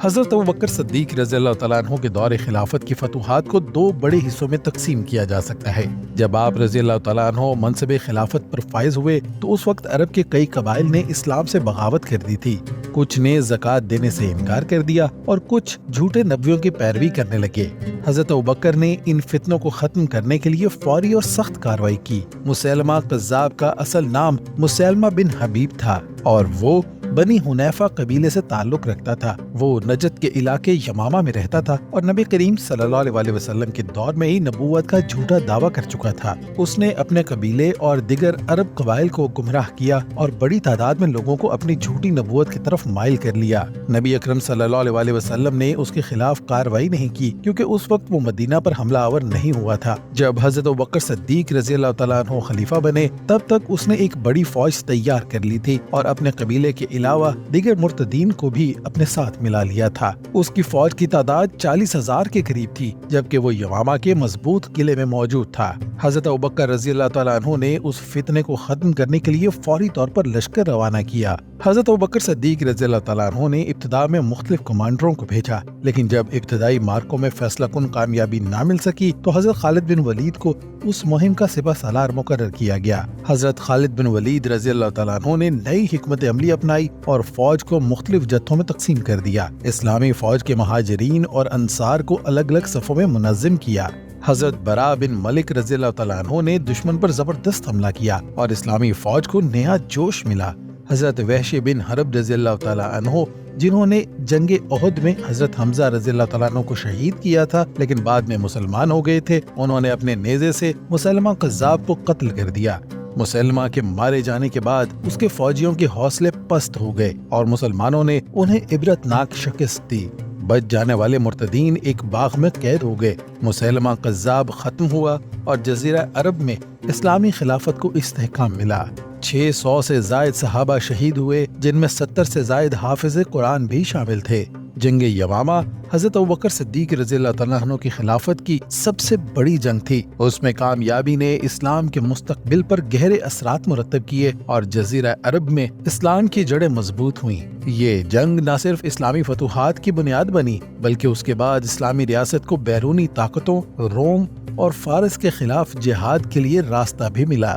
حضرت ابوبکر صدیق رضی اللہ تعالیٰ عنہ کے دور خلافت کی فتوحات کو دو بڑے حصوں میں تقسیم کیا جا سکتا ہے۔ جب آپ رضی اللہ تعالیٰ عنہ منصب خلافت پر فائز ہوئے تو اس وقت عرب کے کئی قبائل نے اسلام سے بغاوت کر دی تھی۔ کچھ نے زکوٰۃ دینے سے انکار کر دیا اور کچھ جھوٹے نبیوں کی پیروی کرنے لگے۔ حضرت ابوبکر نے ان فتنوں کو ختم کرنے کے لیے فوری اور سخت کارروائی کی۔ مسیلمہ قذاب کا اصل نام مسیلمہ بن حبیب تھا اور وہ بنی حنیفہ قبیلے سے تعلق رکھتا تھا۔ وہ نجد کے علاقے یمامہ میں رہتا تھا اور نبی کریم صلی اللہ علیہ وسلم کے دور میں ہی نبوت کا جھوٹا دعویٰ کر چکا تھا۔ اس نے اپنے قبیلے اور دیگر عرب قبائل کو گمراہ کیا اور بڑی تعداد میں لوگوں کو اپنی جھوٹی نبوت کی طرف مائل کر لیا۔ نبی اکرم صلی اللہ علیہ وسلم نے اس کے خلاف کارروائی نہیں کی کیونکہ اس وقت وہ مدینہ پر حملہ آور نہیں ہوا تھا۔ جب حضرت ابوبکر صدیق رضی اللہ تعالیٰ عنہ خلیفہ بنے تب تک اس نے ایک بڑی فوج تیار کر لی تھی اور اپنے قبیلے کے علاوہ دیگر مرتدین کو بھی اپنے ساتھ ملا لیا تھا۔ اس کی فوج کی تعداد 40,000 کے قریب تھی جبکہ وہ یمامہ کے مضبوط قلعے میں موجود تھا۔ حضرت ابوبکر رضی اللہ تعالیٰ عنہ نے اس فتنے کو ختم کرنے کے لیے فوری طور پر لشکر روانہ کیا۔ حضرت ابوبکر صدیق رضی اللہ تعالیٰ عنہ نے ابتدا میں مختلف کمانڈروں کو بھیجا، لیکن جب ابتدائی مارکوں میں فیصلہ کن کامیابی نہ مل سکی تو حضرت خالد بن ولید کو اس مہم کا سپہ سالار مقرر کیا گیا۔ حضرت خالد بن ولید رضی اللہ تعالیٰ عنہ نے نئی حکمت عملی اپنائی اور فوج کو مختلف جتھوں میں تقسیم کر دیا۔ اسلامی فوج کے مہاجرین اور انصار کو الگ الگ صفوں میں منظم کیا۔ حضرت برا بن ملک رضی اللہ تعالیٰ عنہ نے دشمن پر زبردست حملہ کیا اور اسلامی فوج کو نیا جوش ملا۔ حضرت وحش بن حرب رضی اللہ تعالیٰ عنہ جنہوں نے جنگ احد میں حضرت حمزہ رضی اللہ تعالیٰ عنہ کو شہید کیا تھا لیکن بعد میں مسلمان ہو گئے تھے، انہوں نے اپنے نیزے سے مسلمہ قذاب کو قتل کر دیا۔ مسلمہ کے مارے جانے کے بعد اس کے فوجیوں کے حوصلے پست ہو گئے اور مسلمانوں نے انہیں عبرتناک شکست دی۔ بچ جانے والے مرتدین ایک باغ میں قید ہو گئے۔ مسلمہ قذاب ختم ہوا اور جزیرہ عرب میں اسلامی خلافت کو استحکام ملا۔ 600 سے زائد صحابہ شہید ہوئے جن میں 70 سے زائد حافظ قرآن بھی شامل تھے۔ جنگ یمامہ حضرت ابوبکر صدیق رضی اللہ تعالیٰ عنہ کی خلافت کی سب سے بڑی جنگ تھی۔ اس میں کامیابی نے اسلام کے مستقبل پر گہرے اثرات مرتب کیے اور جزیرہ عرب میں اسلام کی جڑیں مضبوط ہوئیں۔ یہ جنگ نہ صرف اسلامی فتوحات کی بنیاد بنی بلکہ اس کے بعد اسلامی ریاست کو بیرونی طاقتوں، روم اور فارس کے خلاف جہاد کے لیے راستہ بھی ملا۔